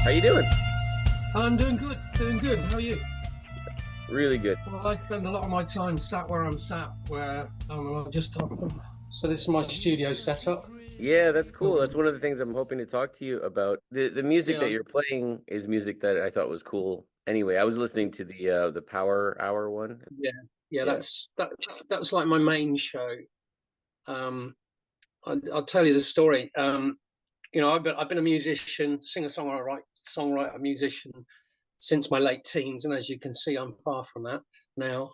How you doing? I'm doing good. How are you? Really good. Well, I spend a lot of my time sat where I'm sat, where so this is my studio setup. Yeah, that's cool. That's one of the things I'm hoping to talk to you about. The music that Yeah, you're playing is music that I thought was cool. Anyway, I was listening to the Power Hour one. yeah, yeah. Yeah. That's like my main show. I'll tell you the story. I've been a musician, songwriter, musician since my late teens, and as you can see, I'm far from that now.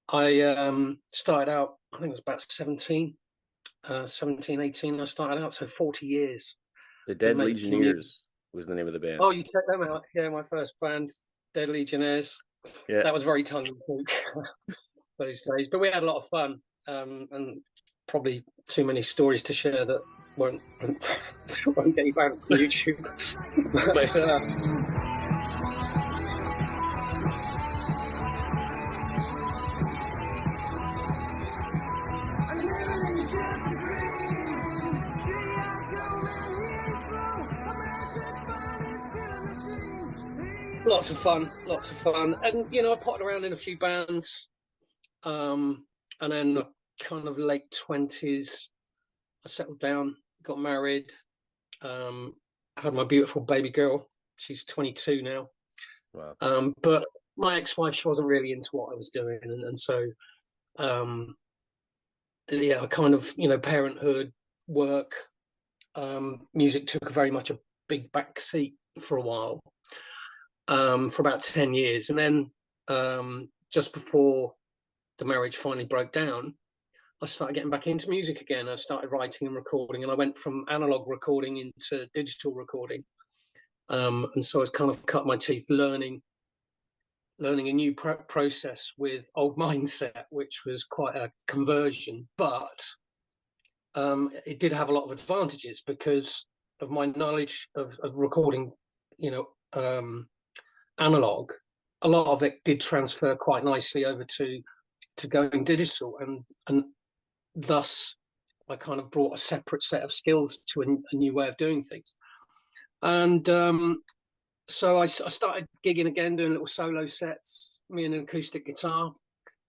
I started out, I think it was about 17, 18. I started out, so 40 years. The Dead Making music. Legionnaires was the name of the band. Oh, you check them out? Yeah, my first band, Dead Legionnaires. Yeah. That was very tongue in cheek those days, but we had a lot of fun, and probably too many stories to share that won't get you banned from YouTube. But, lots of fun, and I potted around in a few bands, and then kind of late 20s, I settled down, got married, had my beautiful baby girl. She's 22 now. Wow. But my ex-wife, she wasn't really into what I was doing, and so I kind of parenthood, work, music took very much a big back seat for a while. For about 10 years. And then just before the marriage finally broke down, I started getting back into music again. I started writing and recording, and I went from analog recording into digital recording. And so I was kind of cut my teeth learning a new process with Old Mindset, which was quite a conversion. But it did have a lot of advantages because of my knowledge of recording, analog. A lot of it did transfer quite nicely over to going digital, and thus I kind of brought a separate set of skills to a new way of doing things. And so I started gigging again, doing little solo sets, me and an acoustic guitar.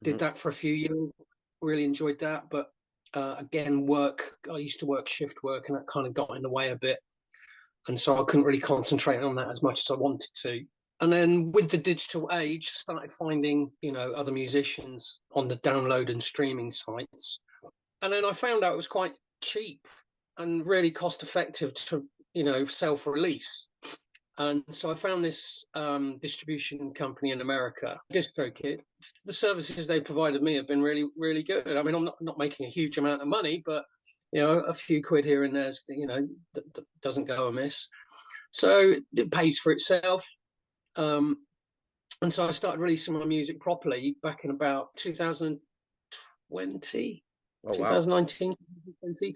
Did that for a few years, really enjoyed that. But again, I used to work shift work, and that kind of got in the way a bit. And so I couldn't really concentrate on that as much as I wanted to. And then with the digital age, started finding, other musicians on the download and streaming sites. And then I found out it was quite cheap and really cost effective to, self-release. And so I found this distribution company in America, DistroKid. The services they provided me have been really, really good. I mean, I'm not making a huge amount of money, but, a few quid here and there, doesn't go amiss. So it pays for itself. And so I started releasing my music properly back in about 2020, 2019, 2020.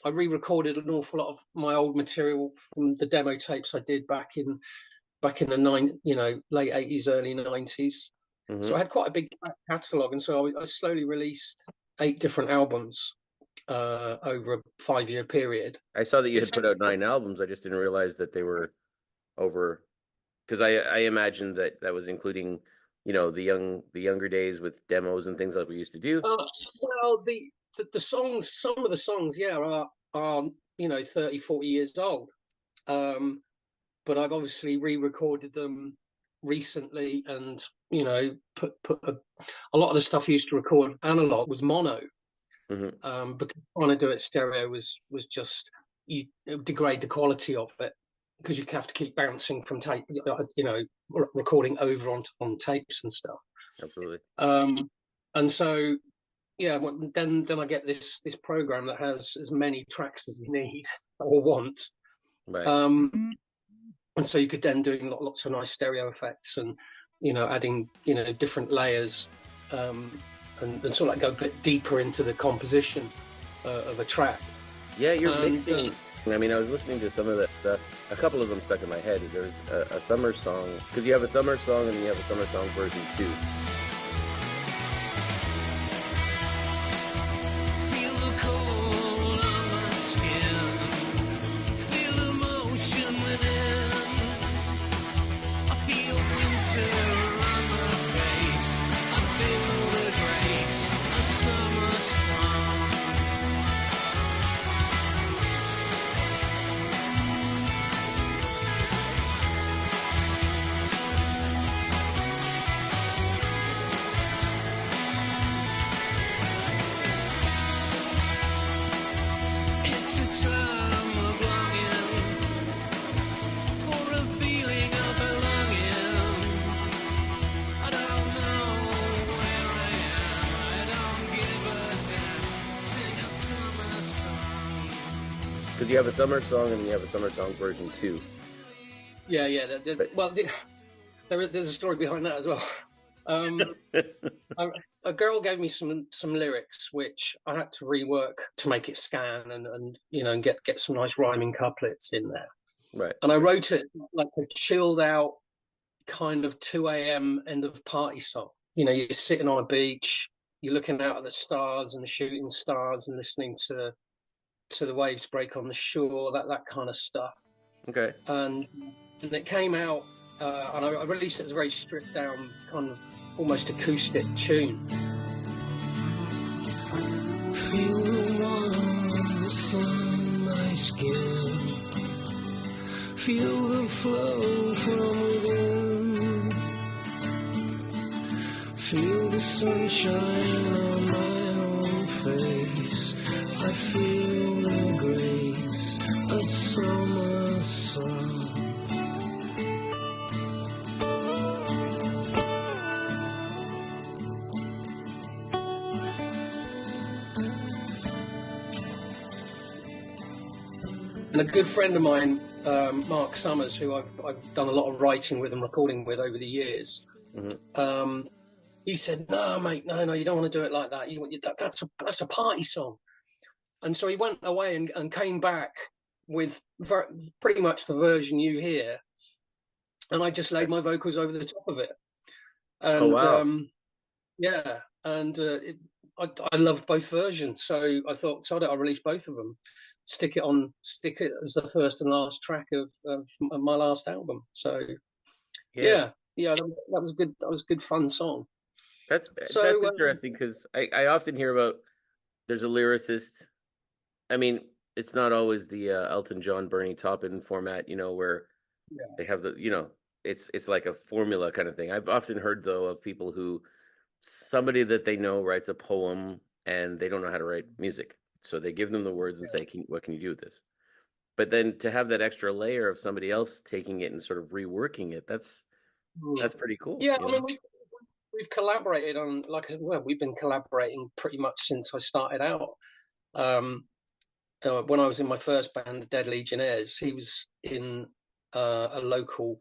I re-recorded an awful lot of my old material from the demo tapes I did back in the late 80s, early 90s. Mm-hmm. So I had quite a big catalogue, and so I slowly released 8 different albums over a 5-year period. I saw that you had put out 9 albums. I just didn't realize that they were over. Because I imagined that was including, the younger days with demos and things like we used to do. Well, the songs, some of the songs, are 30, 40 years old. But I've obviously re-recorded them recently, and put a lot of the stuff I used to record analog was mono. Mm-hmm. Because trying to do it stereo was just it would degrade the quality of it, because you have to keep bouncing from tape, recording over on tapes and stuff. Absolutely. And so, then I get this program that has as many tracks as you need or want. Right. And so you could then do lots of nice stereo effects and, adding, different layers, and sort of go a bit deeper into the composition of a track. Yeah, you're mixing. I mean, I was listening to some of that stuff. A couple of them stuck in my head. There's a summer song, because you have a summer song and then you have a summer song version 2. Feel the cold on my skin. Feel emotion within. because you have a summer song and you have a summer song version too. Yeah. But, Well, there's a story behind that as well. A girl gave me some lyrics which I had to rework to make it scan and get some nice rhyming couplets in there. right. And I wrote it like a chilled out kind of 2 a.m. end of party song. You're sitting on a beach, you're looking out at the stars and the shooting stars and listening to the waves break on the shore, that kind of stuff. Okay. And it came out, and I released it as a very stripped down, kind of almost acoustic tune. Feel the warmth on my skin. Feel the flow from within. Feel the sunshine on my own face. I feel the grace of summer sun. And a good friend of mine, Mark Summers, who I've done a lot of writing with and recording with over the years, he said, "No, mate, no, you don't want to do it like that. That's a party song." And so he went away and came back with pretty much the version you hear, and I just laid my vocals over the top of it. And I loved both versions, so I thought, sod it, I'll release both of them. Stick it as the first and last track of my last album. So yeah, that was good. That was a good fun song. That's interesting because I often hear about there's a lyricist. I mean, it's not always the Elton John, Bernie Taupin format, where they have the, it's like a formula kind of thing. I've often heard though of people who somebody that they know writes a poem and they don't know how to write music. So they give them the words and say, what can you do with this? But then to have that extra layer of somebody else taking it and sort of reworking it, that's pretty cool. Yeah, I mean, we've collaborated on, we've been collaborating pretty much since I started out. When I was in my first band, Dead Legionnaires, he was in a local,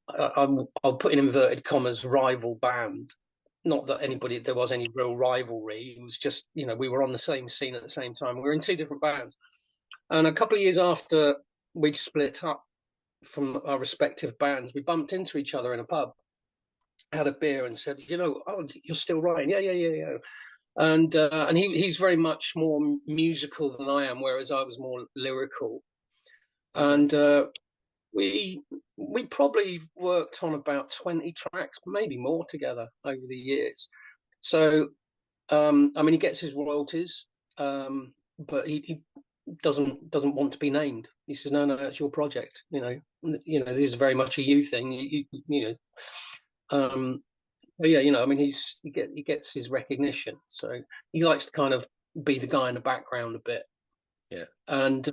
I'll put in inverted commas, rival band. Not that there was any real rivalry. It was just, we were on the same scene at the same time. We were in two different bands. And a couple of years after we'd split up from our respective bands, we bumped into each other in a pub, had a beer and said, "Oh, you're still writing?" Yeah. And he's very much more musical than I am, whereas I was more lyrical. And we probably worked on about 20 tracks, maybe more together over the years. So, I mean, he gets his royalties, but he doesn't want to be named. He says, no, it's your project. This is very much a you thing. But yeah, I mean, he gets his recognition. So he likes to kind of be the guy in the background a bit. Yeah. And,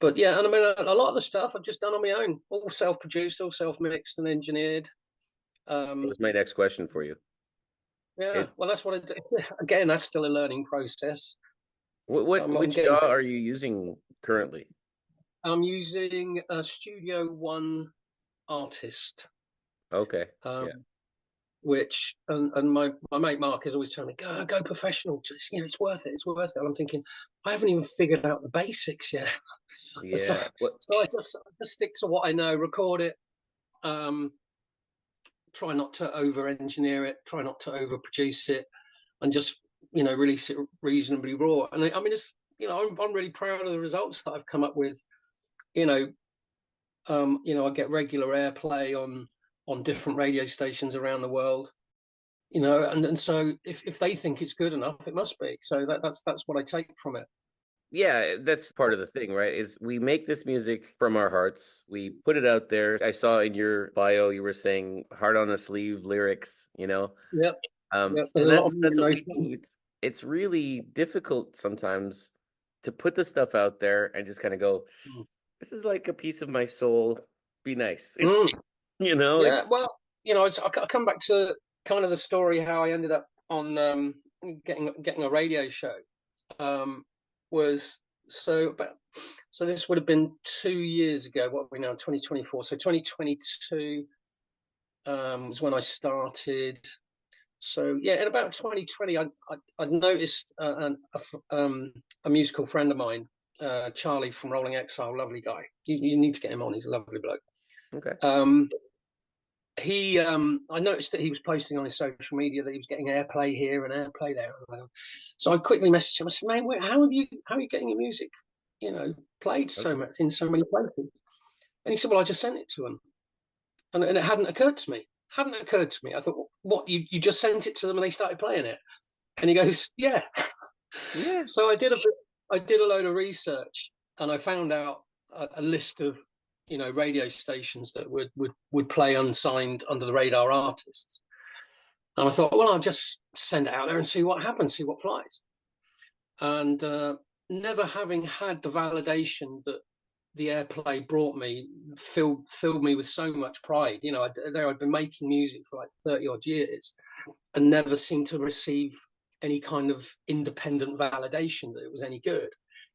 but yeah, and I mean, a lot of the stuff I've just done on my own, all self-produced, all self-mixed and engineered. That was my next question for you. Yeah, well, that's what I do. Again, that's still a learning process. Which DAW are you using currently? I'm using a Studio One Artist. Okay. Which and my mate Mark is always telling me, go professional. Just, it's worth it. It's worth it. And I'm thinking, I haven't even figured out the basics yet. Yeah. So I just stick to what I know, record it. Try not to over-engineer it. Try not to over-produce it, and just release it reasonably raw. And I mean, it's I'm really proud of the results that I've come up with. I get regular airplay on different radio stations around the world, and so if they think it's good enough, it must be. So that's what I take from it. Yeah, that's part of the thing, right? Is we make this music from our hearts. We put it out there. I saw in your bio you were saying heart on a sleeve lyrics, Yep. There's a lot of emotion. It's really difficult sometimes to put the stuff out there and just kind of go, this is like a piece of my soul. Be nice. Yeah, well, I come back to kind of the story how I ended up on getting a radio show. Was so So this would have been 2 years ago. What are we now? 2024. So 2022 was when I started. So yeah, in about 2020, I noticed a musical friend of mine, Charlie from Rolling Exile, lovely guy. You need to get him on. He's a lovely bloke. Okay. I noticed that he was posting on his social media that he was getting airplay here and airplay there. So I quickly messaged him. I said, "Man, how are you getting your music, played so much in so many places?" And he said, "Well, I just sent it to him," and it hadn't occurred to me. I thought, "What? You just sent it to them and they started playing it?" And he goes, "Yeah." Yeah. So I did a load of research, and I found out a list of radio stations that would play unsigned, under the radar artists. And I thought, well, I'll just send it out there and see what happens, see what flies. And never having had the validation that the airplay brought me filled me with so much pride. I'd been making music for like 30 odd years and never seemed to receive any kind of independent validation that it was any good.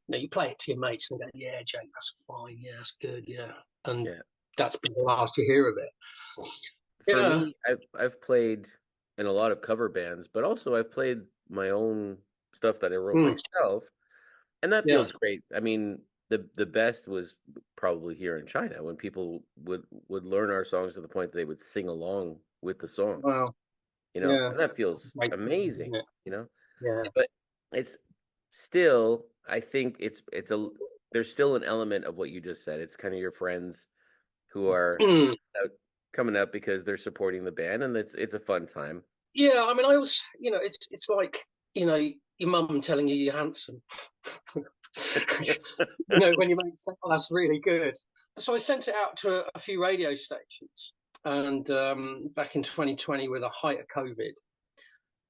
You play it to your mates and go, "Yeah, Jake, that's fine. Yeah, that's good. Yeah." And that's been the last you hear of it. For me, I've played in a lot of cover bands, but also I've played my own stuff that I wrote myself, and that feels great. I mean, the best was probably here in China when people would learn our songs to the point that they would sing along with the songs. Wow. And that feels amazing. Yeah. But it's still, I think there's still an element of what you just said. It's kind of your friends who are coming up because they're supporting the band, and it's a fun time. Yeah, I mean, I was, it's like, your mum telling you you're handsome. When you make something that's really good. So I sent it out to a few radio stations, and back in 2020 with the height of COVID.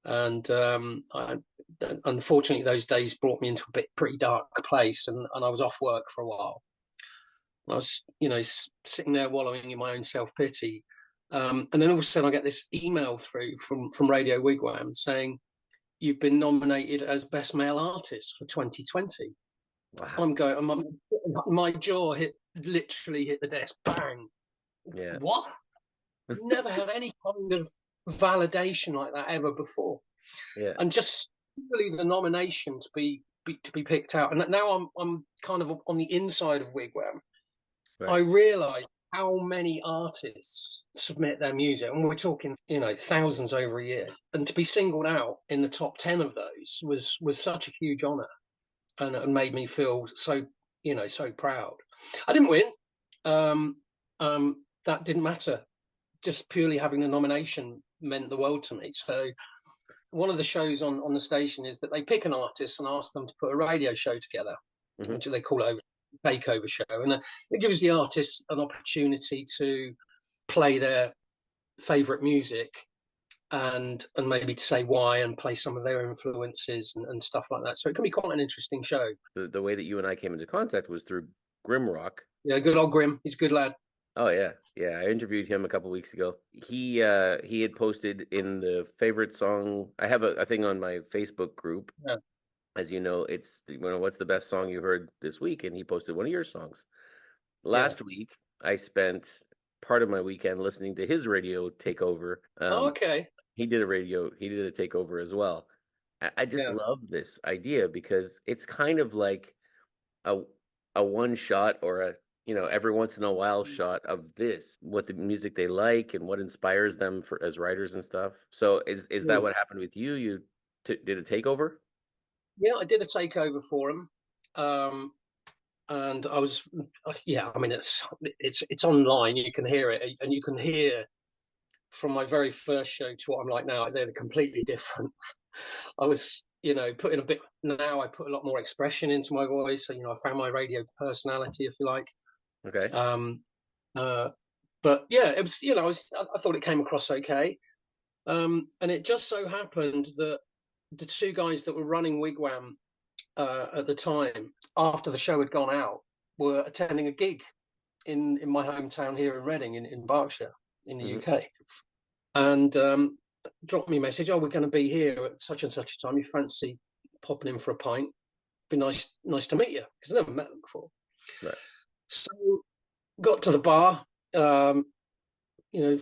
And unfortunately, those days brought me into a pretty dark place, and I was off work for a while. I was, sitting there wallowing in my own self-pity. And then all of a sudden I get this email through from Radio Wigwam saying, "You've been nominated as Best Male Artist for 2020. Wow. I'm going, my jaw literally hit the desk. Bang. Yeah. What? Never had any kind of validation like that ever before. Yeah. And just really the nomination to be picked out. And now I'm kind of on the inside of Wigwam. Right. I realise how many artists submit their music, and we're talking, thousands over a year. And to be singled out in the top 10 of those was such a huge honour, and made me feel so, so proud. I didn't win. That didn't matter. Just purely having the nomination meant the world to me. So one of the shows on the station is that they pick an artist and ask them to put a radio show together, which they call it a takeover show. And it gives the artists an opportunity to play their favourite music and maybe to say why and play some of their influences and stuff like that. So it can be quite an interesting show. The way that you and I came into contact was through Grimrock. Yeah, good old Grim. He's a good lad. Oh yeah. I interviewed him a couple of weeks ago. He had posted in the favorite song. I have a thing on my Facebook group. Yeah. As you know, it's what's the best song you heard this week, and he posted one of your songs. Last week, I spent part of my weekend listening to his radio takeover. Okay. He did a takeover as well. I just love this idea because it's kind of like a one shot or a every once in a while shot of what the music they like and what inspires them as writers and stuff. So is that what happened with you? You did a takeover? Yeah, I did a takeover for him. And I was, I mean, it's online. You can hear it, and you can hear from my very first show to what I'm like now. They're completely different. I was, putting now I put a lot more expression into my voice. So, I found my radio personality, if you like. Okay. But yeah, it was, I thought it came across okay. And it just so happened that the two guys that were running Wigwam at the time, after the show had gone out, were attending a gig in my hometown here in Reading, in Berkshire, in the UK. And dropped me a message, "Oh, we're going to be here at such and such a time. You fancy popping in for a pint?" be nice to meet you, because I never met them before. Right. So got to the bar,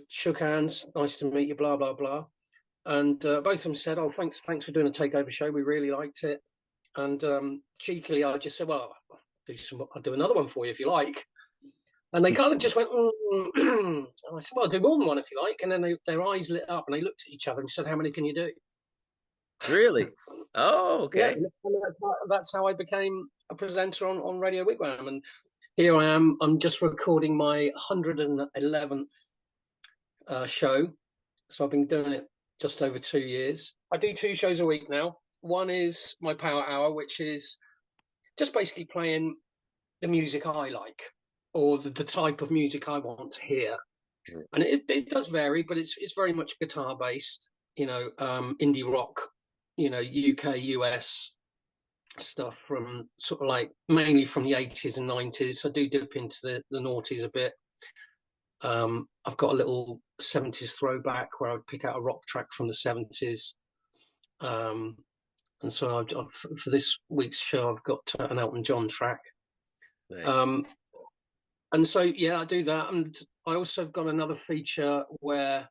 shook hands, nice to meet you, blah blah blah, and both of them said, "Oh, thanks for doing a takeover show. We really liked it." And cheekily, I just said, "Well, I'll do another one for you if you like." And they kind of just went, and I said, "Well, I'll do more than one if you like." And then their eyes lit up and they looked at each other and said, "How many can you do?" Really? Oh, okay. Yeah, that's how I became a presenter on Radio Wigwam. And here I am. I'm just recording my 111th show. So I've been doing it just over 2 years. I do 2 shows a week now. One is my Power Hour, which is just basically playing the music I like, or the type of music I want to hear. And it does vary, but it's very much guitar based, indie rock, UK, US stuff, from sort of like mainly from the 80s and 90s. I do dip into the noughties a bit. I've got a little 70s throwback where I would pick out a rock track from the 70s. And so for this week's show, I've got an Elton John track. Nice. And so, yeah, I do that. And I also have got another feature where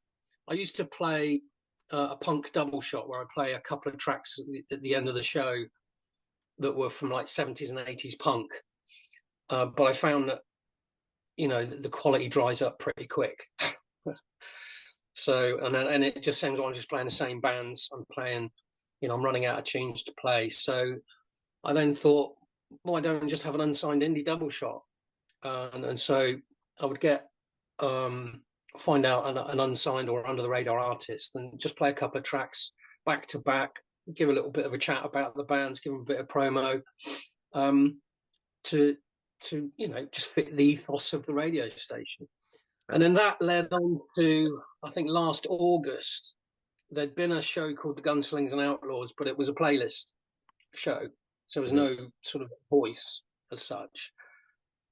I used to play a punk double shot, where I play a couple of tracks at the end of the show that were from like 70s and 80s punk. But I found that, the quality dries up pretty quick. So, and it just seems like I'm just playing the same bands. I'm playing, I'm running out of tunes to play. So I then thought, why don't I just have an unsigned indie double shot? And so I would find out an unsigned or under the radar artist and just play a couple of tracks back to back, give a little bit of a chat about the bands, give them a bit of promo, to just fit the ethos of the radio station. And then that led on to, I think last August, there'd been a show called The Gunslings and Outlaws, but it was a playlist show. So there was no sort of voice as such.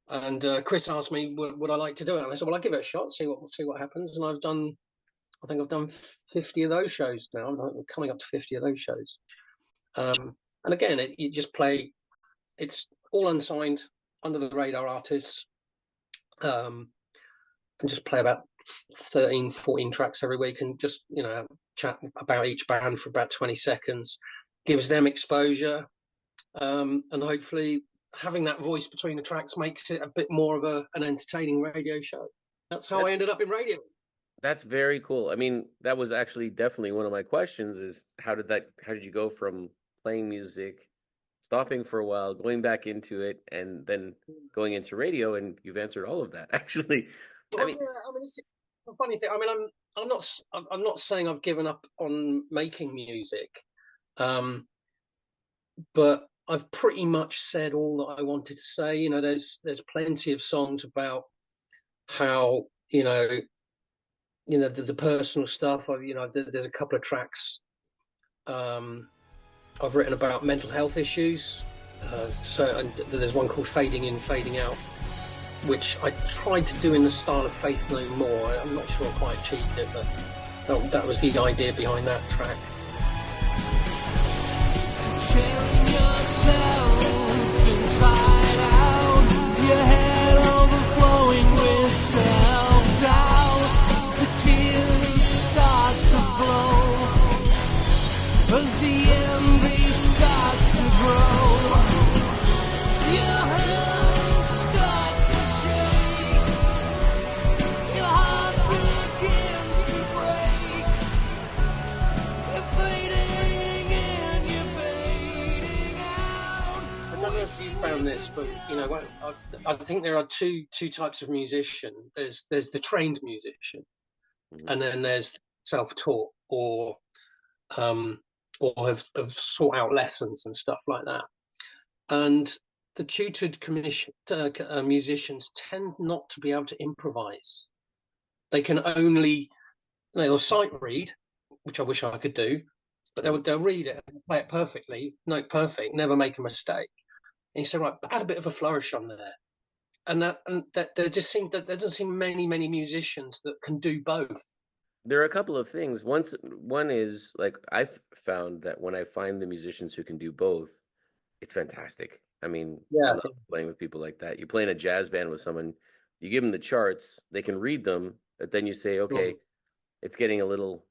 And Chris asked me, would I like to do it? And I said, well, I'll give it a shot, see what happens. And I think I've done 50 of those shows now. I'm coming up to 50 of those shows. And again, you just play, it's all unsigned, under the radar artists, and just play about 13, 14 tracks every week, and just, chat about each band for about 20 seconds, gives them exposure. And hopefully having that voice between the tracks makes it a bit more of an entertaining radio show. That's how I ended up in radio. That's very cool. I mean, that was actually definitely one of my questions, is how did you go from playing music, stopping for a while, going back into it, and then going into radio? And you've answered all of that, actually. Well, it's a funny thing. I mean, I'm not saying I've given up on making music, but I've pretty much said all that I wanted to say. There's plenty of songs about how the personal stuff. There's a couple of tracks I've written about mental health issues. And there's one called Fading In, Fading Out, which I tried to do in the style of Faith No More. I'm not sure I quite achieved it, but that was the idea behind that track. Sharing yourself inside out, your head overflowing with self-doubt. The tears start to flow as the envy starts to grow. Your hands start to shake, your heart begins to break. You're fading in, you're fading out. I don't know if you found this, but I think there are two types of musician. There's the trained musician, and then there's self-taught or have sought out lessons and stuff like that. And the tutored musicians tend not to be able to improvise. They can they'll sight read, which I wish I could do, but they'll read it and play it perfectly, note perfect, never make a mistake. And you say, right, add a bit of a flourish on there. And that there doesn't seem many musicians that can do both. There are a couple of things. One is, like, I've found that when I find the musicians who can do both, it's fantastic. I mean, Yeah. I love playing with people like that. You play in a jazz band with someone, you give them the charts, they can read them, but then you say, okay, it's getting a little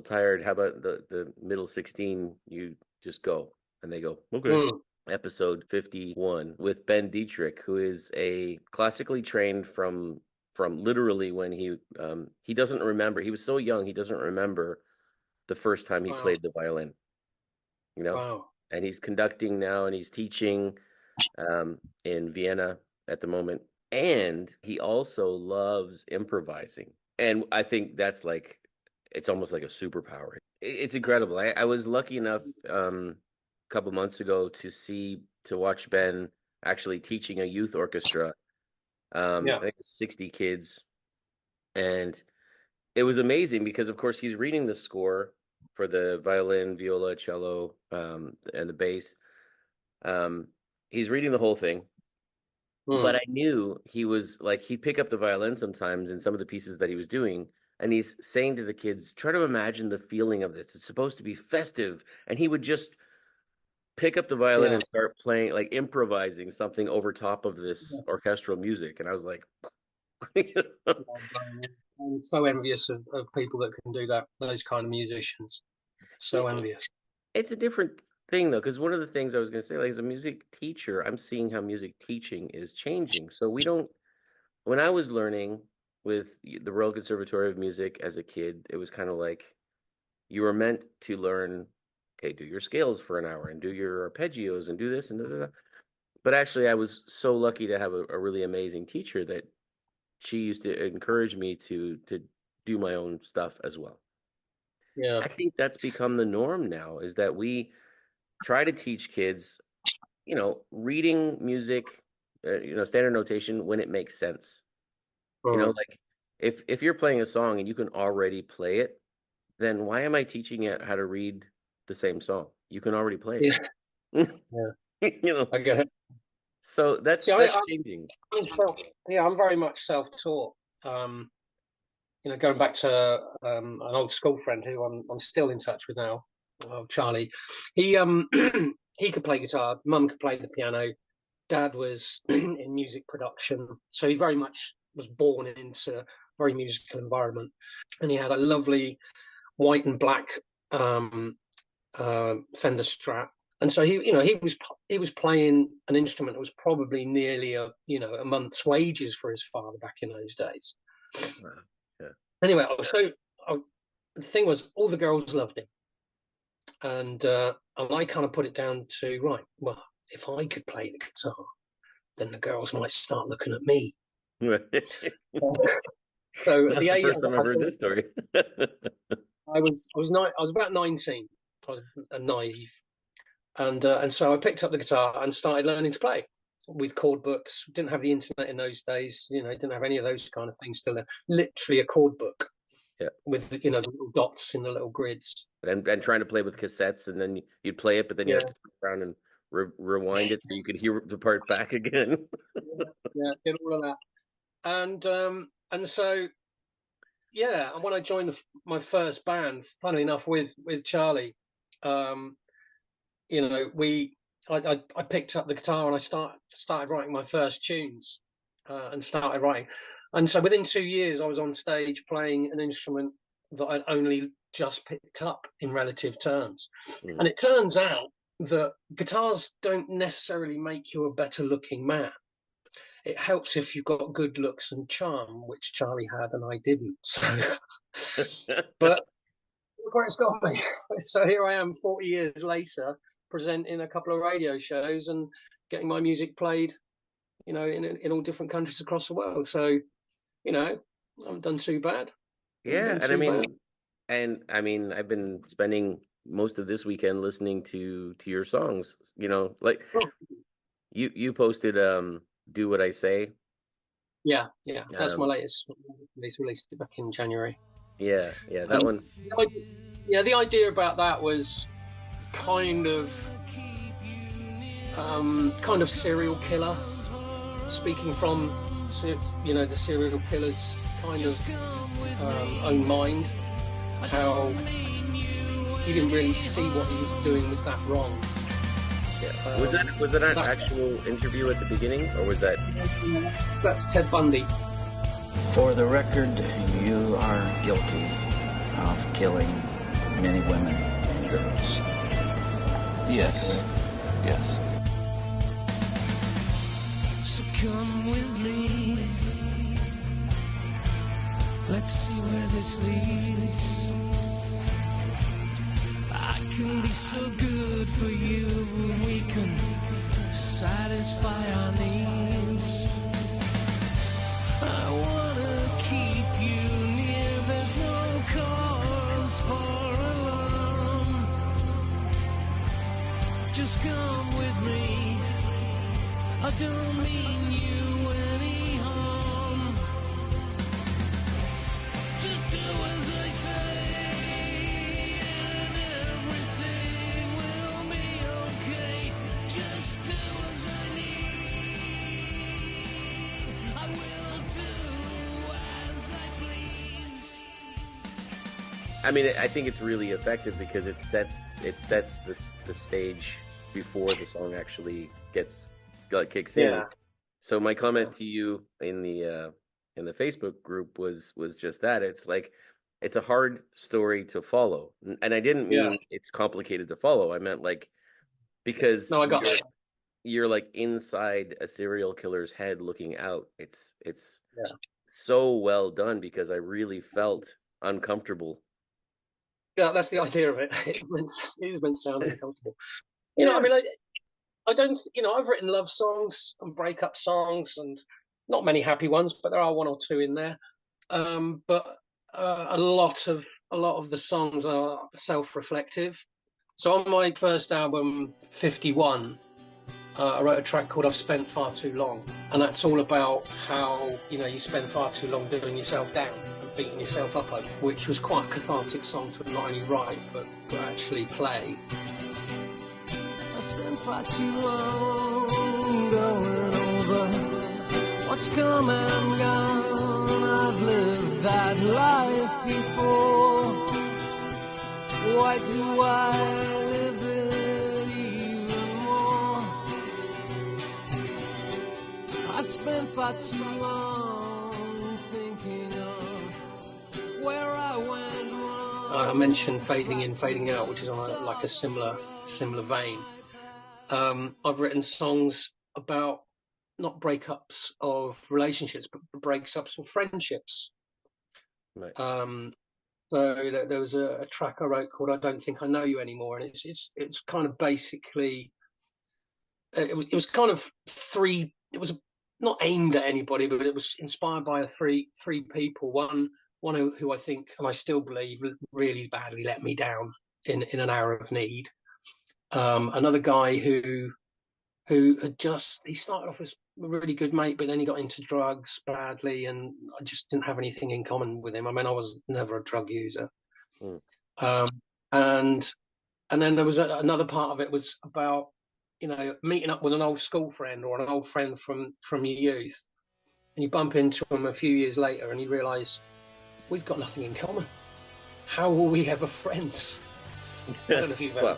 tired. How about the middle 16? You just go, and they go, okay. Episode 51 with Ben Dietrich, who is a classically trained from literally when he doesn't remember. He was so young, he doesn't remember the first time he played the violin. You know. Wow. And he's conducting now, and he's teaching in Vienna at the moment. And he also loves improvising. And I think that's like, it's almost like a superpower. It's incredible. I was lucky enough a couple months ago to watch Ben actually teaching a youth orchestra. I think it's 60 kids. And it was amazing because, of course, he's reading the score for the violin, viola, cello, and the bass. He's reading the whole thing. But I knew he was like, he'd pick up the violin sometimes in some of the pieces that he was doing, and he's saying to the kids, try to imagine the feeling of this. It's supposed to be festive. And he would just pick up the violin and start playing, like improvising something over top of this orchestral music. And I was like, I'm so envious of people that can do that, those kind of musicians. So envious. It's a different thing, though, because one of the things I was going to say, like, as a music teacher, I'm seeing how music teaching is changing. So when I was learning with the Royal Conservatory of Music as a kid, it was kind of like you were meant to learn, okay, do your scales for an hour and do your arpeggios and do this and da. But actually, I was so lucky to have a really amazing teacher that she used to encourage me to do my own stuff as well. Yeah, I think that's become the norm now, is that we try to teach kids, reading music, standard notation when it makes sense. Like if you're playing a song and you can already play it, then why am I teaching it how to read the same song? You can already play it. Yeah. I get it. So that's changing. I'm very much self-taught. Going back to an old school friend who I'm still in touch with now, Charlie. He he could play guitar. Mum could play the piano. Dad was in music production, so he very much was born into a very musical environment. And he had a lovely white and black Fender Strat. And so he was playing an instrument that was probably nearly a month's wages for his father back in those days. Wow. Yeah. Anyway, so the thing was, all the girls loved him, and I kind of put it down to, right, well, if I could play the guitar, then the girls might start looking at me. So that's the first time I've heard this story. I was about 19. I was naive. And so I picked up the guitar and started learning to play with chord books. Didn't have the internet in those days, didn't have any of those kind of things still. Literally a chord book with, the little dots in the little grids. And trying to play with cassettes, and then you'd play it, but then you have to turn around and rewind it so you could hear the part back again. Did all of that. And so, and when I joined my first band, funnily enough, with Charlie, I picked up the guitar and I started writing my first tunes and started writing. And so within 2 years, I was on stage playing an instrument that I'd only just picked up in relative terms. And it turns out that guitars don't necessarily make you a better looking man. It helps if you've got good looks and charm, which Charlie had and I didn't. So, but look where it's got me. So here I am 40 years later, presenting a couple of radio shows and getting my music played, in all different countries across the world. So, I haven't done too bad. Yeah, and I've been spending most of this weekend listening to your songs. You posted "Do What I Say." Yeah, that's my latest. Released it back in January. Yeah, that one. The idea about that was kind of serial killer, speaking from the serial killer's kind of own mind, how he didn't really see what he was doing was that wrong. Was that an actual interview at the beginning, or was that? That's Ted Bundy. For the record, you are guilty of killing many women and girls. Yes. Yes. So come with me. Let's see where this leads. I can be so good for you. We can satisfy our needs. I wanna keep you near. There's no cause for alarm. Just come with me. I don't mean you any harm. Just do as I say, and everything will be okay. Just do as I need. I will do as I please. I mean, I think it's really effective because it sets the stage before the song actually kicks in. Yeah. So my comment to you in the Facebook group was just that. It's like, it's a hard story to follow, and I didn't mean it's complicated to follow. I meant like, because No, I got it. You're like inside a serial killer's head looking out. It's so well done because I really felt uncomfortable. Yeah, that's the idea of it. It is meant to sound uncomfortable. You know, I mean, I don't, you know, I've written love songs and breakup songs, and not many happy ones, but there are one or two in there. But a lot of the songs are self-reflective. So on my first album, 51, I wrote a track called "I've Spent Far Too Long," and that's all about how, you know, you spend far too long doing yourself down and beating yourself up over, which was quite a cathartic song to not only write but actually play. I've spent far too long going over what's come and gone. I've lived that life before. Why do I live it even more? I've spent far too long thinking of where I went wrong. I mentioned fading in, fading out, which is on like a similar vein. I've written songs about not breakups of relationships, but breakups of friendships. Right. So there was a track I wrote called "I Don't Think I Know You Anymore," and it's kind of basically it was kind of three. It was not aimed at anybody, but it was inspired by three people. One who I think, and I still believe, really badly let me down in an hour of need. Another guy who had he started off as a really good mate, but then he got into drugs badly, and I just didn't have anything in common with him. I mean, I was never a drug user. And then there was another part of it was about, you know, meeting up with an old school friend or an old friend from your youth, and you bump into him a few years later and you realise we've got nothing in common. How will we ever friends? I don't know if you've ever...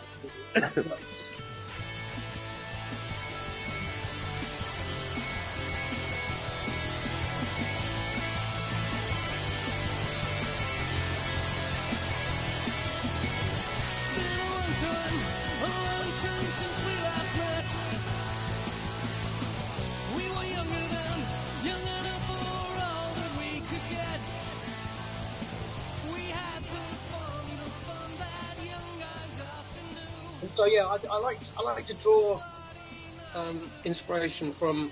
So yeah, I like to draw inspiration from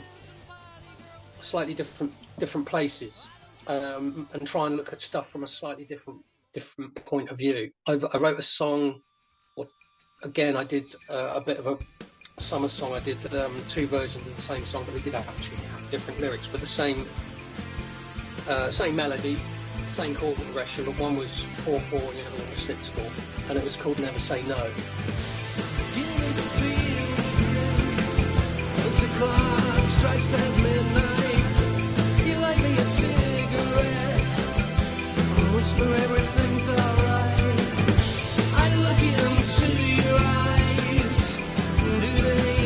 slightly different places, and try and look at stuff from a slightly different point of view. I wrote a song, or again I did a bit of a summer song. I did two versions of the same song, but they did actually have different lyrics, but the same melody, same chord progression, but one was 4/4 and the other one was 6/4, and it was called "Never Say No." As the clock strikes at midnight, you light me a cigarette, whisper everything's alright. I look into your eyes, do they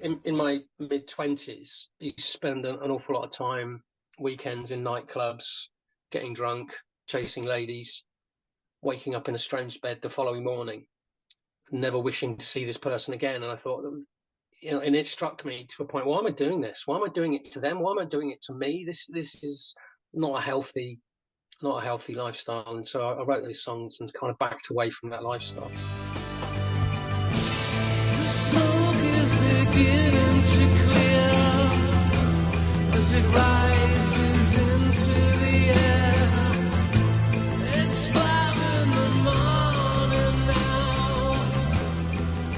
in my mid-20s, I used to spend an awful lot of time, weekends in nightclubs, getting drunk, chasing ladies, waking up in a strange bed the following morning, never wishing to see this person again. And I thought, you know, and it struck me to a point, why am I doing this? Why am I doing it to them? Why am I doing it to me? This is not a healthy lifestyle. And so I wrote those songs and kind of backed away from that lifestyle. The smoke is beginning to clear as it rises into the air. It's 5 in the morning now.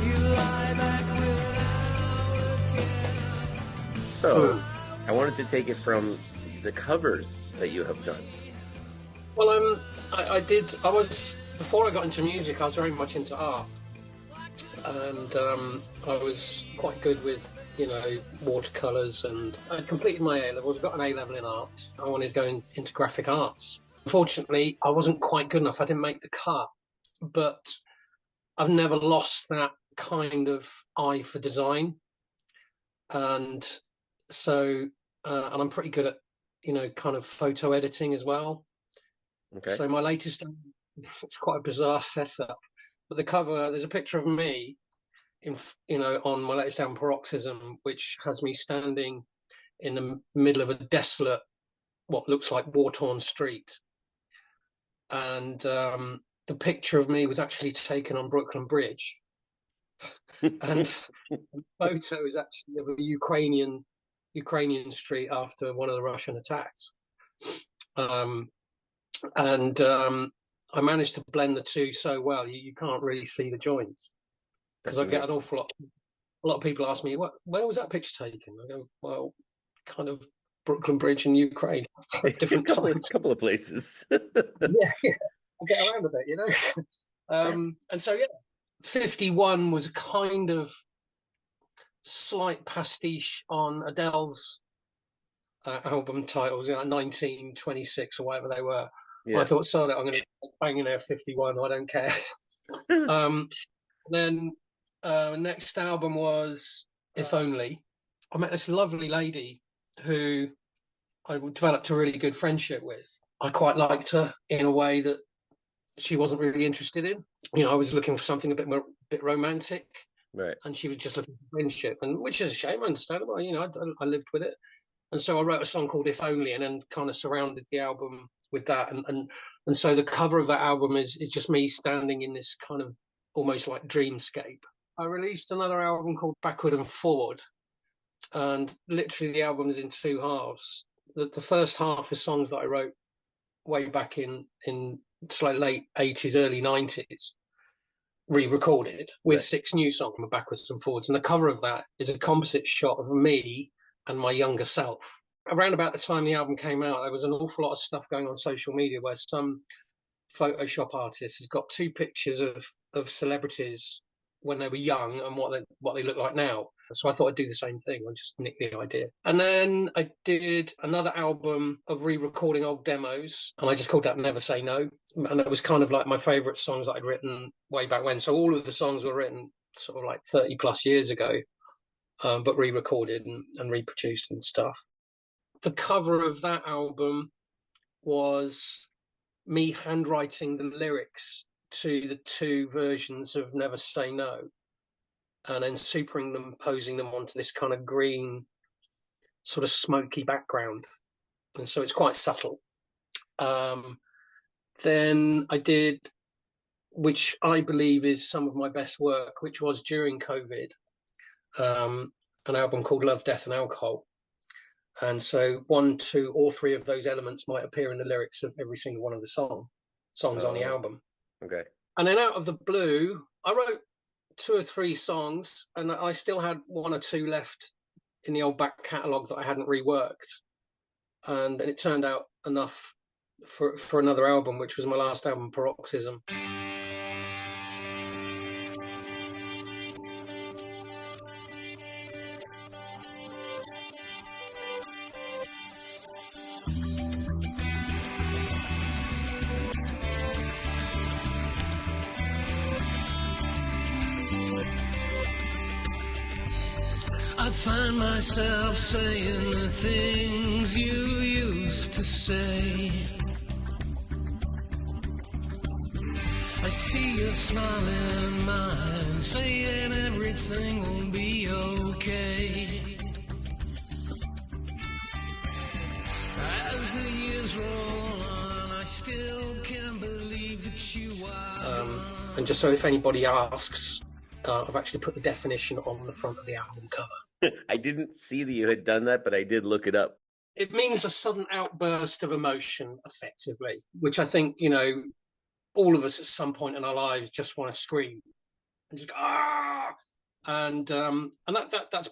You lie back without a care. So, I wanted to take it from the covers that you have done. Well, before I got into music, I was very much into art. And I was quite good with, you know, watercolours, and I'd completed my A-levels, got an A-level in art. I wanted to go into graphic arts. Unfortunately, I wasn't quite good enough. I didn't make the cut, but I've never lost that kind of eye for design. And so, and I'm pretty good at, you know, kind of photo editing as well. Okay. So my latest, it's quite a bizarre setup. But the cover, there's a picture of me, on my latest album, Paroxysm, which has me standing in the middle of a desolate, what looks like war-torn street. And the picture of me was actually taken on Brooklyn Bridge. And the photo is actually of a Ukrainian street after one of the Russian attacks. I managed to blend the two so well, you can't really see the joints. Because I get an awful lot. A lot of people ask me, where was that picture taken? I go, well, kind of Brooklyn Bridge in Ukraine. Different times. A couple of places. yeah, I'll get around a bit, you know. And so, yeah, 51 was a kind of slight pastiche on Adele's album titles, 1926 or whatever they were. Yeah. I thought, sorry, I'm going to bang in there 51. I don't care. Then next album was If Only. I met this lovely lady who I developed a really good friendship with. I quite liked her in a way that she wasn't really interested in. You know, I was looking for something a bit romantic, right? And she was just looking for friendship, and which is a shame, understandable. You know, I lived with it. And so I wrote a song called If Only, and then kind of surrounded the album with that. And so the cover of that album is just me standing in this kind of almost like dreamscape. I released another album called Backward and Forward. And literally the album is in two halves. The first half is songs that I wrote way back in like late 80s, early 90s, re-recorded with 6 new songs, backwards and forwards. And the cover of that is a composite shot of me and my younger self. Around about the time the album came out, there was an awful lot of stuff going on social media where some Photoshop artist has got 2 pictures of celebrities when they were young and what they look like now. So I thought I'd do the same thing. I just nicked the idea. And then I did another album of re-recording old demos, and I just called that Never Say No. And it was kind of like my favourite songs that I'd written way back when. So all of the songs were written sort of like 30 plus years ago, but re-recorded and reproduced and stuff. The cover of that album was me handwriting the lyrics to the 2 versions of Never Say No, and then superimposing them onto this kind of green, sort of smoky background. And so it's quite subtle. Then I did, which I believe is some of my best work, which was during COVID, an album called Love, Death and Alcohol. And so 1, 2, or 3 of those elements might appear in the lyrics of every single one of the songs on the album. Okay. And then out of the blue, I wrote 2 or 3 songs, and I still had 1 or 2 left in the old back catalogue that I hadn't reworked. And it turned out enough for another album, which was my last album, Paroxysm. I find myself saying the things you used to say. I see your smile in mine, saying everything will be okay. As the years roll on, I still can't believe that you are. And just so if anybody asks, I've actually put the definition on the front of the album cover. I didn't see that you had done that, but I did look it up. It means a sudden outburst of emotion, effectively, which I think, you know, all of us at some point in our lives just want to scream and just and that's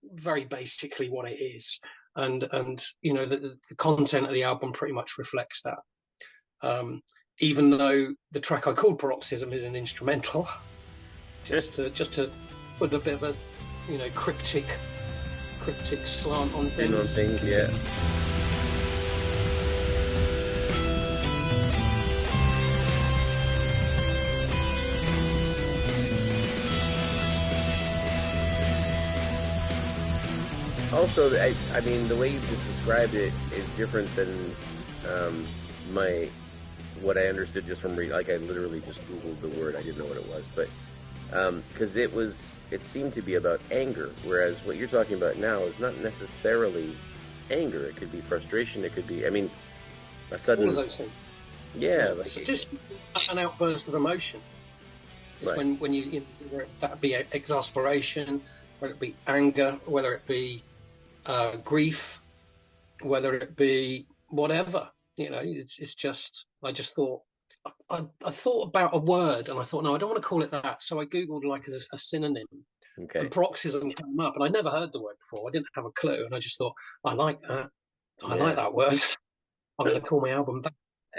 very basically what it is. And you know, the content of the album pretty much reflects that. Even though the track I called Paroxysm is an instrumental, just to put a bit of a, you know, cryptic slant on things. Yeah. Also, I mean, the way you just described it is different than what I understood just from reading. Like, I literally just Googled the word. I didn't know what it was, but because it seemed to be about anger, whereas what you're talking about now is not necessarily anger. It could be frustration. It could be, I mean, a sudden. All of those things. Yeah, like it's just an outburst of emotion. It's right. when you know, whether that be exasperation, whether it be anger, whether it be grief, whether it be whatever, you know, it's just, I just thought, I thought about a word and I thought, no, I don't want to call it that. So I Googled like a synonym. Okay. And paroxysm came up and I'd never heard the word before. I didn't have a clue. And I just thought, I like that. I like that word. I'm going to call my album that.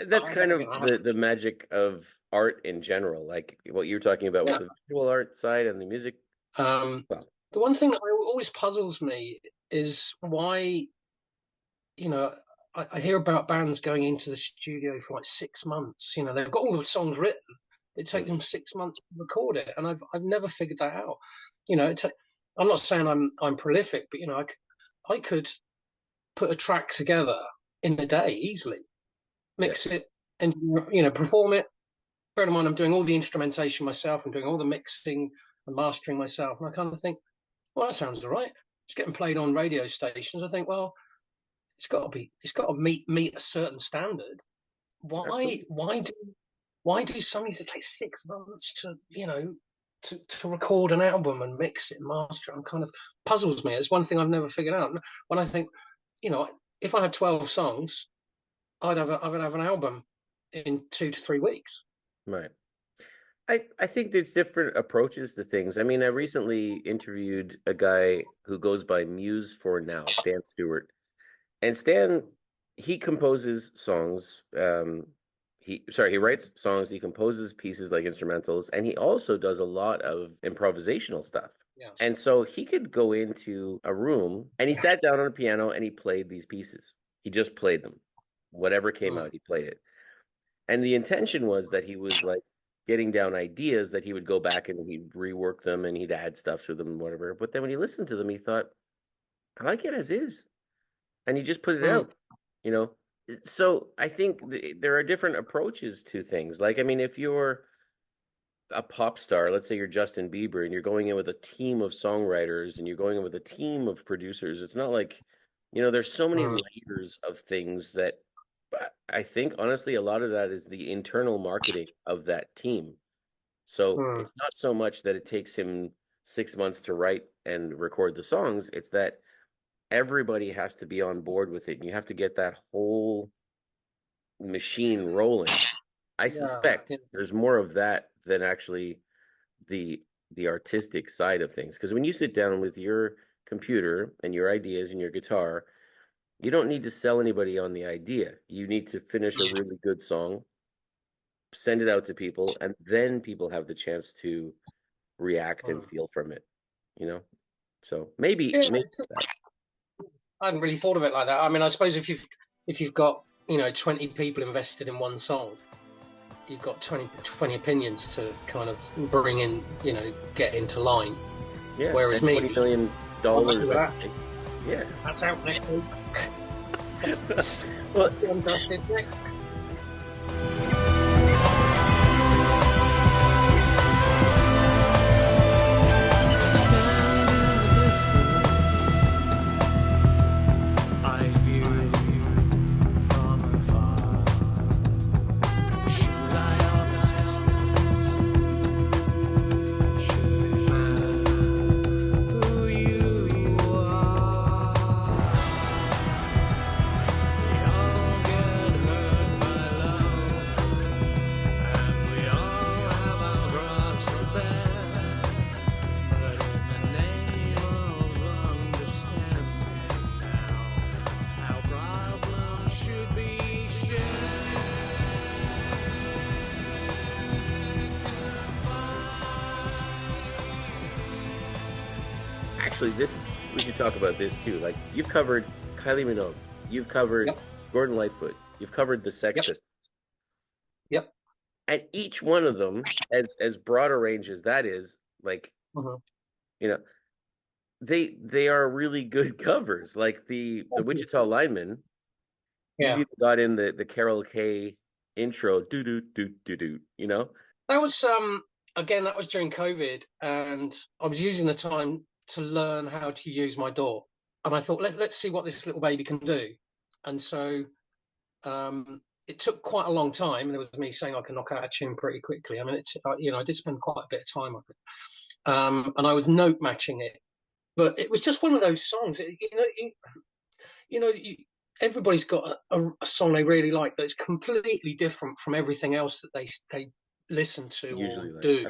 That's kind of the magic of art in general, like what you're talking about with the visual art side and the music. The one thing that always puzzles me is why, you know, I hear about bands going into the studio for like 6 months. You know, they've got all the songs written. It takes them 6 months to record it, and I've never figured that out. You know, I'm not saying I'm prolific, but you know, I could put a track together in a day easily, mix it, and you know, perform it. Bear in mind, I'm doing all the instrumentation myself and doing all the mixing and mastering myself, and I kind of think, well, that sounds all right. It's getting played on radio stations. I think, well, it's got to meet a certain standard. Why do some music that take 6 months to, you know, to record an album and mix it and master it? Kind of puzzles me. It's one thing I've never figured out. When I think, you know, if I had 12 songs, I would have an album in 2 to 3 weeks. Right. I think there's different approaches to things. I mean, I recently interviewed a guy who goes by Muse for Now, Stan Stewart. And Stan, he composes songs. He writes songs. He composes pieces like instrumentals, and he also does a lot of improvisational stuff. Yeah. And so he could go into a room and he sat down on a piano and he played these pieces. He just played them. Whatever came out, he played it. And the intention was that he was like getting down ideas that he would go back and he'd rework them and he'd add stuff to them and whatever. But then when he listened to them, he thought, I like it as is. And he just put it out, you know. So I think there are different approaches to things. Like, I mean, if you're a pop star, let's say you're Justin Bieber, and you're going in with a team of songwriters and you're going in with a team of producers, it's not like, you know, there's so many layers of things that I think, honestly, a lot of that is the internal marketing of that team. So it's not so much that it takes him 6 months to write and record the songs. It's that everybody has to be on board with it, and you have to get that whole machine rolling. I suspect there's more of that than actually the artistic side of things. Because when you sit down with your computer and your ideas and your guitar, you don't need to sell anybody on the idea. You need to finish a really good song, send it out to people, and then people have the chance to react and feel from it, you know? So maybe that. I hadn't really thought of it like that. I mean, I suppose if you've got, you know, 20 people invested in one song, you've got 20 opinions to kind of bring in, you know, get into line. Yeah. Whereas $20 million $8, I think. Yeah. That's out next week. Well, Let's be undusted next. actually, we should talk about this too. Like, you've covered Kylie Minogue, you've covered Gordon Lightfoot, you've covered the Sex Pistols. Yep. And each one of them, as broad a range as that is, like, you know, they are really good covers. Like the Wichita Lineman, you even got in the Carol Kay intro, do do do do do. You know, that was again, that was during COVID, and I was using the time to learn how to use my DAW, and I thought, let's see what this little baby can do. And so it took quite a long time, and it was me saying I can knock out a tune pretty quickly. I mean, I did spend quite a bit of time on it, and I was note matching it, but it was just one of those songs. Everybody's got a song they really like that's completely different from everything else that they listen to usually or do.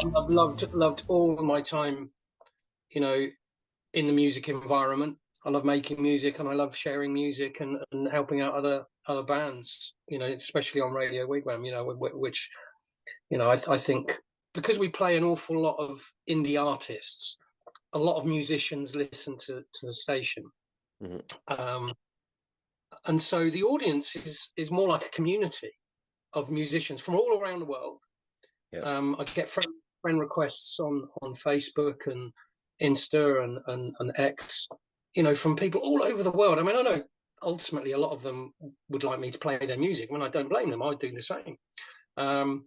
I've loved all of my time, in the music environment. I love making music, and I love sharing music and helping out other bands, especially on Radio Wigwam, which, I think because we play an awful lot of indie artists, a lot of musicians listen to the station. Mm-hmm. And so the audience is more like a community of musicians from all around the world. Yeah. I get friend requests on Facebook and Insta and X, from people all over the world. I mean, I know ultimately a lot of them would like me to play their music. I don't blame them. I'd do the same. But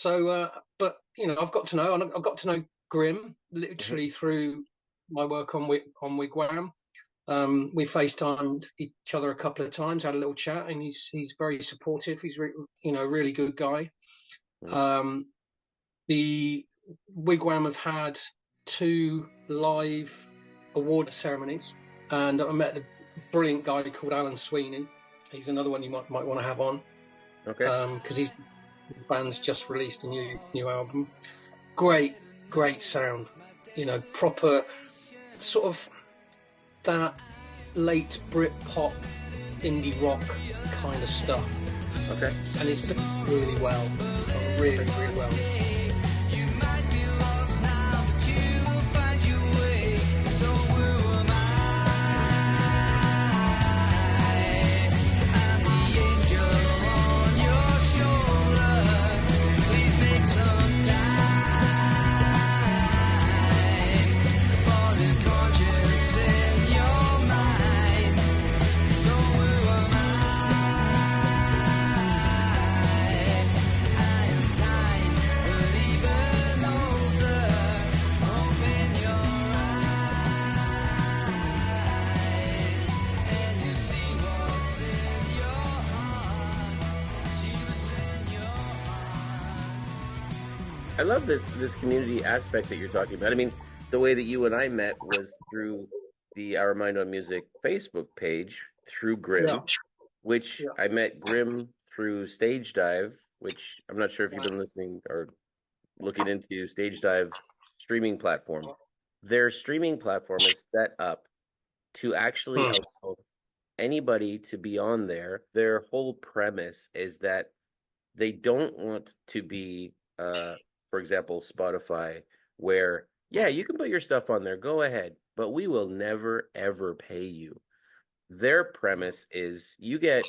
I've got to know Grim literally through my work on Wigwam. We FaceTimed each other a couple of times, had a little chat, and he's very supportive. He's a really good guy. The Wigwam have had 2 live award ceremonies, and I met the brilliant guy called Alan Sweeney. He's another one you might want to have on. Okay. Because the band's just released a new album. Great sound. Proper sort of that late Britpop indie rock kind of stuff. Okay. And it's done really well. Really, really well. I love this community aspect that you're talking about. I mean, the way that you and I met was through the Our Mind on Music Facebook page, through Grim, which I met Grim through Stage Dive, which I'm not sure if you've been listening or looking into Stage Dive streaming platform. Their streaming platform is set up to actually allow anybody to be on there. Their whole premise is that they don't want to be for example, Spotify, where, you can put your stuff on there, go ahead. but we will never, ever pay you. Their premise is you get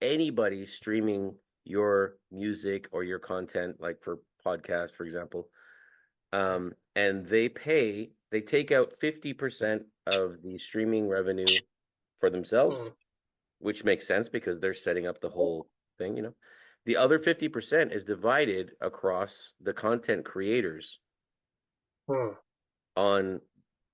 anybody streaming your music or your content, like for podcasts, for example, and they take out 50% of the streaming revenue for themselves, which makes sense because they're setting up the whole thing, you know. The other 50% is divided across the content creators on,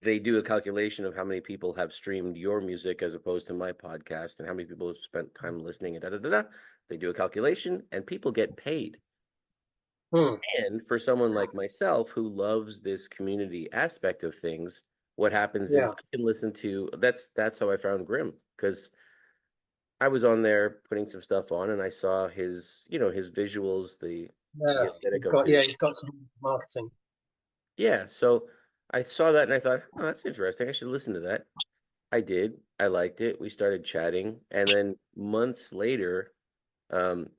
they do a calculation of how many people have streamed your music as opposed to my podcast and how many people have spent time listening and da-da-da-da. They do a calculation and people get paid. And for someone like myself who loves this community aspect of things, what happens is I can listen to, that's how I found Grim, because I was on there putting some stuff on and I saw his, you know, his visuals, the he's got some marketing. Yeah, so I saw that and I thought, oh, that's interesting. I should listen to that. I did. I liked it. We started chatting, and then months later,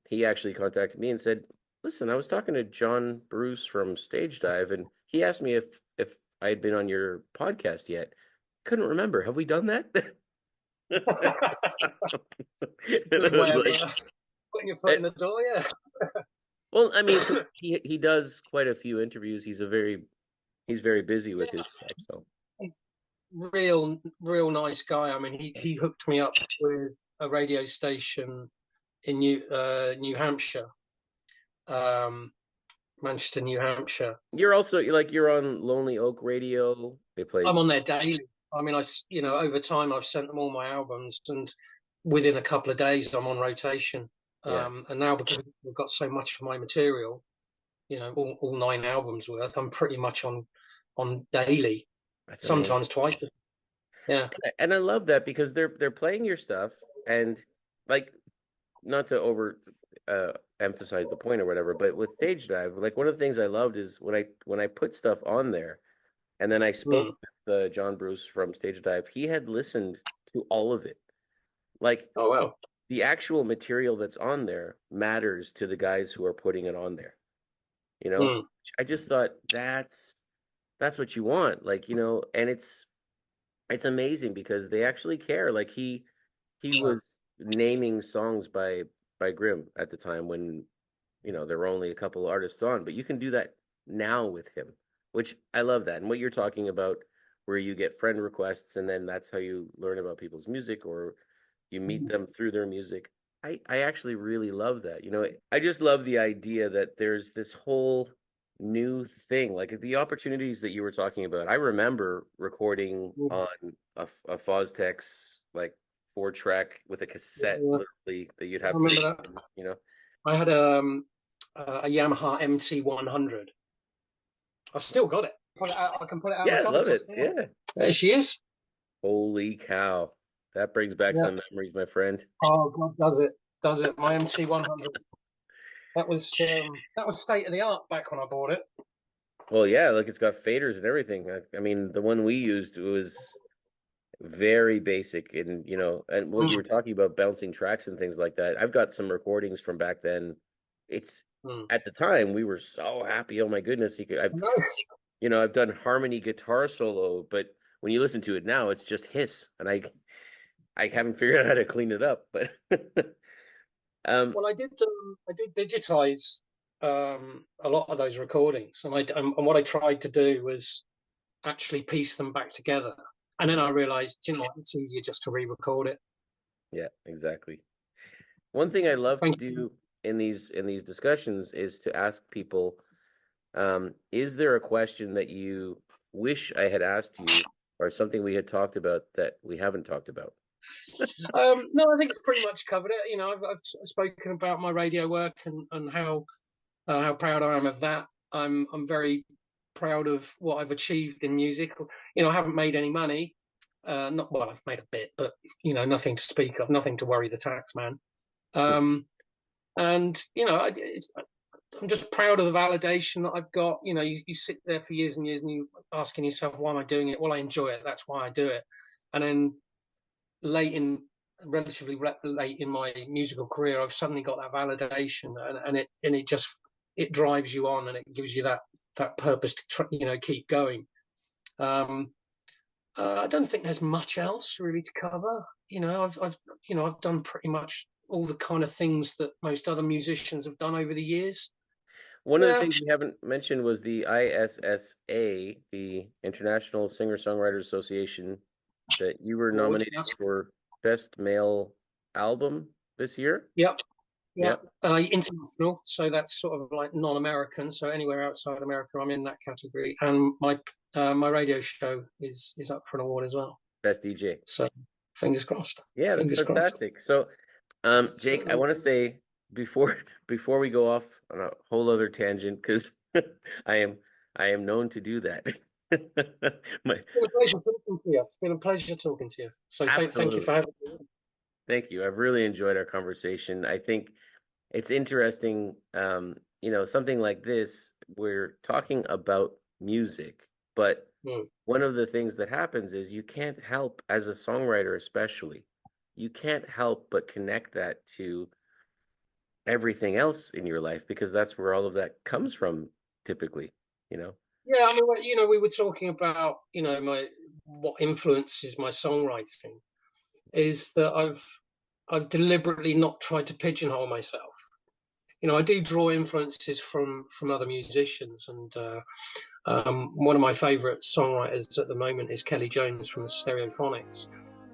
he actually contacted me and said, listen, I was talking to John Bruce from Stage Dive, and he asked me if I had been on your podcast yet. Couldn't remember. Have we done that? Putting your foot in the door, yeah. Well, I mean, he does quite a few interviews. He's very busy with his stuff. So he's real nice guy. I mean, he hooked me up with a radio station in New Hampshire. Manchester, New Hampshire. You're also you're on Lonely Oak Radio. I'm on there daily. I mean, over time I've sent them all my albums, and within a couple of days I'm on rotation. And now because we've got so much of my material, you know, all 9 albums worth, I'm pretty much on daily. That's sometimes twice. Yeah, and I love that because they're playing your stuff, and like, not to over emphasize the point or whatever, but with Stage Dive, like one of the things I loved is when I put stuff on there, and then I spoke with John Bruce from Stage Dive. He had listened to all of it. Like, oh wow, the actual material that's on there matters to the guys who are putting it on there. You know, I just thought that's what you want, like, you know, and it's amazing because they actually care. Like he was naming songs by Grim at the time when, you know, there were only a couple artists on, but you can do that now with him, which I love that. And what you're talking about, where you get friend requests and then that's how you learn about people's music or you meet them through their music. I actually really love that. You know, I just love the idea that there's this whole new thing, like the opportunities that you were talking about. I remember recording on a Foztex, like 4-track with a cassette, literally, that you'd have to, you know. I had a Yamaha MT100. I've still got it. I can put it out. Yeah, I love it. Yeah, there she is. Holy cow, that brings back some memories, my friend. Oh God, does it? My MT100. That was state of the art back when I bought it. Well, yeah, look, it's got faders and everything. I mean, the one we used was very basic, and you know, and what you were talking about, bouncing tracks and things like that. I've got some recordings from back then. It's at the time we were so happy. Oh my goodness, I've done harmony guitar solo, but when you listen to it now, it's just hiss, and I haven't figured out how to clean it up, but. Well, I did digitize a lot of those recordings, and what I tried to do was actually piece them back together. And then I realized, you know, it's easier just to re-record it. Yeah, exactly. One thing I love to do in these discussions is to ask people, is there a question that you wish I had asked you, or something we had talked about that we haven't talked about? No, I think it's pretty much covered it. You know, I've spoken about my radio work and how proud I am of that. I'm very proud of what I've achieved in music. You know, I haven't made any money. I've made a bit, but you know, nothing to speak of, nothing to worry the tax man. And you know, I'm just proud of the validation that I've got. You know, you sit there for years and years and you asking yourself, why am I doing it? Well, I enjoy it. That's why I do it. And then relatively late in my musical career, I've suddenly got that validation, and it drives you on, and it gives you that purpose to keep going. I don't think there's much else really to cover. I've done pretty much all the kind of things that most other musicians have done over the years. One of the things we haven't mentioned was the ISSA, the International Singer Songwriters Association, that you were nominated for Best Male Album this year. Yep. International, so that's sort of like non-American. So anywhere outside America, I'm in that category. And my radio show is up for an award as well. Best DJ. So fingers crossed. Yeah, that's fantastic. So, Jake, I want to say before we go off on a whole other tangent, because I am known to do that. It's been a pleasure talking to you. It's been a pleasure talking to you. So thank you for having me. Thank you. I've really enjoyed our conversation. I think it's interesting, something like this, we're talking about music, but one of the things that happens is you can't help, as a songwriter especially, you can't help but connect that to everything else in your life, because that's where all of that comes from typically, Yeah, I mean, we were talking about, what influences my songwriting is that I've deliberately not tried to pigeonhole myself. I do draw influences from other musicians, and one of my favorite songwriters at the moment is Kelly Jones from the Stereophonics.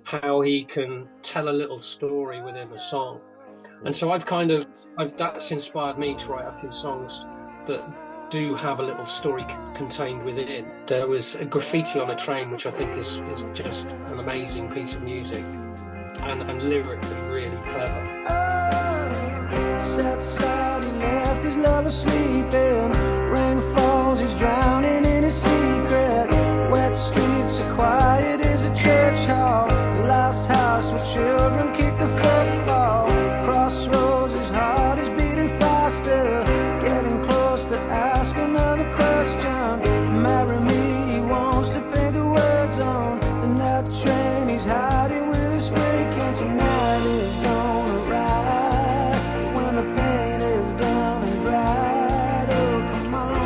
How he can tell a little story within a song. And so that's inspired me to write a few songs that do have a little story contained within. There was a Graffiti on a Train, which I think is just an amazing piece of music and lyrically really clever. Sat aside, he left his lover sleeping. Rain falls, he's drowning in his secret. Wet streets are quiet as a church hall. Last house where children kick the football. Crossroads, his heart is beating faster. Getting close to ask another question. Marry me, he wants to paint the words on. And that train, he's hiding with a spray can. Tonight is gonna ride when the pain is done and dried. Oh, come on.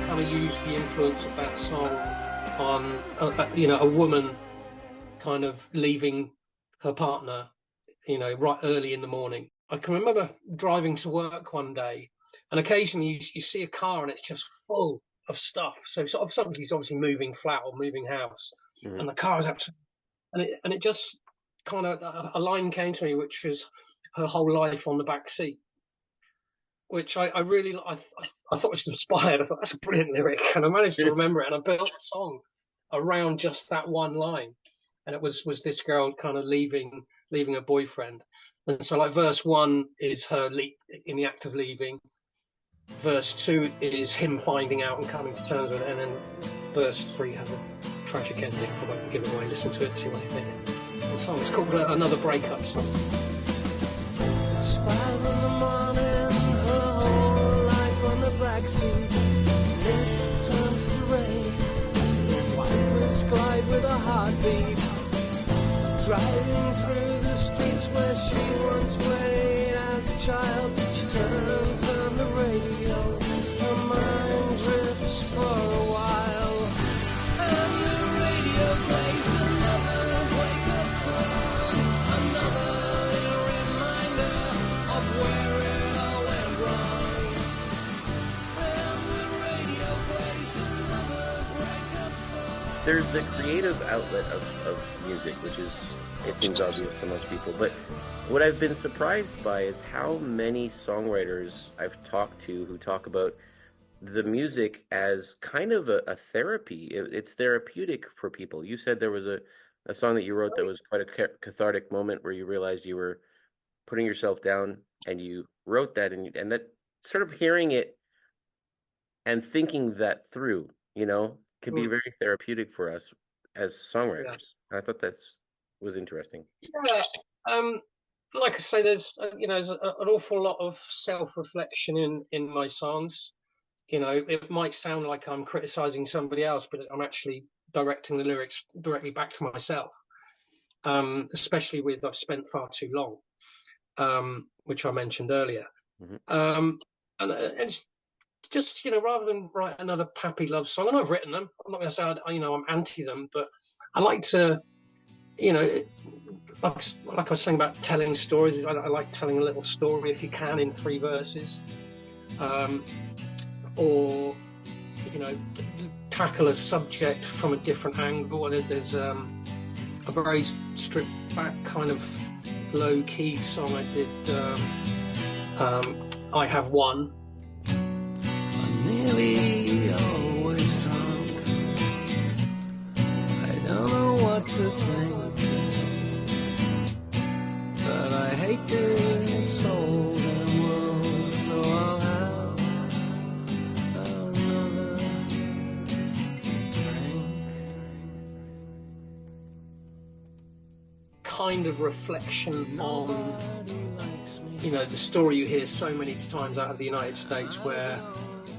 Kind of use the influence of that song on a woman kind of leaving her partner right early in the morning. I can remember driving to work one day, and occasionally you see a car and it's just full of stuff. So sort of somebody's obviously moving flat or moving house, and the car is absolutely, and it just kind of, a line came to me which was her whole life on the back seat, which I really I thought was inspired. I thought that's a brilliant lyric, and I managed to remember it, and I built a song around just that one line. And it was this girl kind of leaving her boyfriend. And so like verse 1 is her in the act of leaving. Verse 2 is him finding out and coming to terms with it. And then verse 3 has a tragic ending. I won't give it away. Listen to it, see what you think. The song is called Another Breakup Song. It's 5 in the morning, her whole life on the backseat. Mist turns to rain. Wipers glide with a heartbeat. Driving through the streets where she once played as a child. She turns on the radio. Her mind drifts for a while. And the radio plays another breakup song. Another reminder of where it all went wrong. And the radio plays another breakup song. There's the creative outlet of music, which is, it seems obvious to most people, but what I've been surprised by is how many songwriters I've talked to who talk about the music as kind of a therapy. It's therapeutic for people. You said there was a song that you wrote that was quite a cathartic moment where you realized you were putting yourself down, and you wrote that, and that sort of hearing it and thinking that through, can be very therapeutic for us as songwriters. Yeah. I thought that was interesting. Yeah. Like I say, there's there's an awful lot of self-reflection in my songs. It might sound like I'm criticizing somebody else, but I'm actually directing the lyrics directly back to myself. Especially with I've spent far too long. which I mentioned earlier. And it's just, rather than write another Pappy love song, and I've written them, I'm not going to say, I'm anti them, but I like to, like I was saying about telling stories, I like telling a little story if you can in 3 verses, or, tackle a subject from a different angle. There's a very stripped back kind of low key song I did, I Have One. I'm nearly always drunk. I don't know what to think, but I hate this whole damn world, so I'll have another drink. Kind of reflection on, the story you hear so many times out of the United States where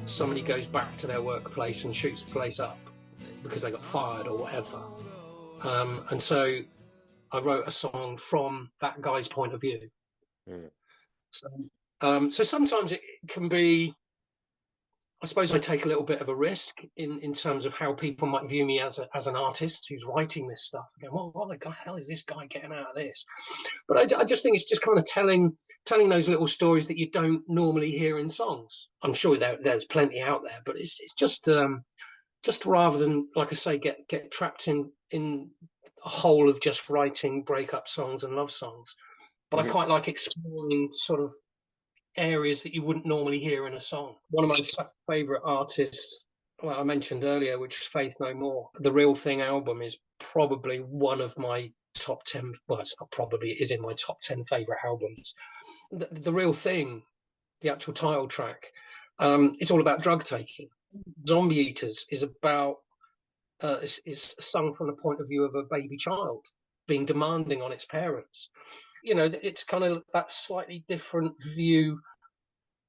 somebody goes back to their workplace and shoots the place up because they got fired or whatever. And so I wrote a song from that guy's point of view. So sometimes it can be, I suppose I take a little bit of a risk in terms of how people might view me as an artist who's writing this stuff. Going, what the hell is this guy getting out of this? But I just think it's just kind of telling those little stories that you don't normally hear in songs. I'm sure there's plenty out there, but it's just rather than, like I say, get trapped in a hole of just writing breakup songs and love songs. But I quite like exploring sort of areas that you wouldn't normally hear in a song. One of my favourite artists, well, I mentioned earlier, which is Faith No More. The Real Thing album is probably one of my top 10, well, it's not probably, it is in my top 10 favourite albums. The Real Thing, the actual title track, it's all about drug taking. Zombie Eaters is about, is sung from the point of view of a baby child being demanding on its parents. It's kind of that slightly different view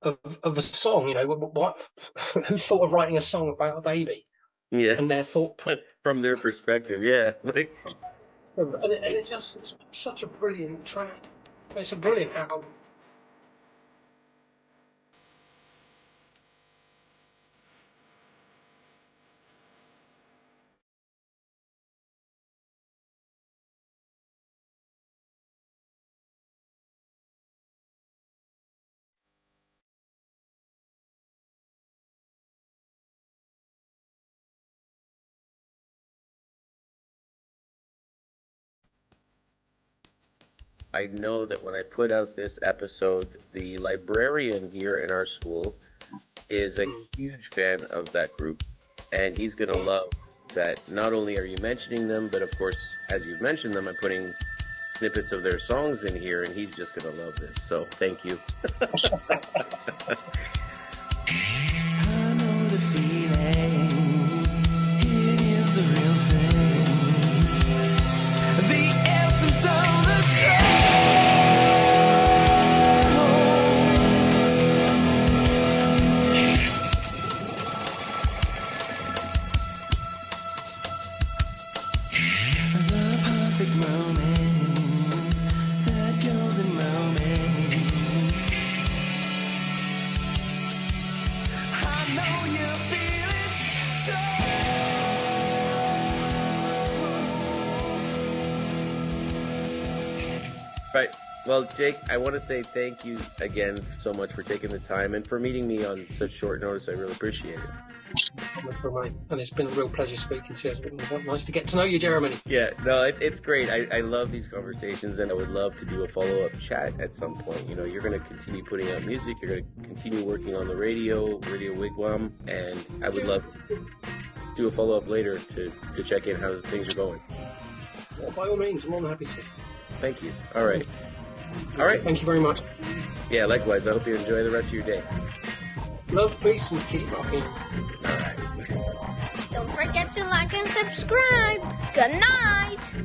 of a song. Who thought of writing a song about a baby? Yeah, and their thought from their perspective. Yeah, and it's such a brilliant track. It's a brilliant album. I know that when I put out this episode, the librarian here in our school is a huge fan of that group, and he's going to love that not only are you mentioning them, but of course, as you've mentioned them, I'm putting snippets of their songs in here, and he's just going to love this. So thank you. I know the feeling. It is the real thing. The essence of the perfect moment, that golden moment. I know you feel it too. Right. Well, Jake, I want to say thank you again so much for taking the time and for meeting me on such short notice. I really appreciate it. And it's been a real pleasure speaking to you. It's been nice to get to know you, Jeremy. Yeah, no, it's great. I love these conversations, and I would love to do a follow-up chat at some point. You're going to continue putting out music. You're going to continue working on the Radio Wigwam, and I would love to do a follow-up later to check in how things are going. Well, by all means, I'm more than happy to. Thank you. All right. Thank you very much. Yeah, likewise. I hope you enjoy the rest of your day. Love, peace, and keep rocking. All right. Don't forget to like and subscribe. Good night.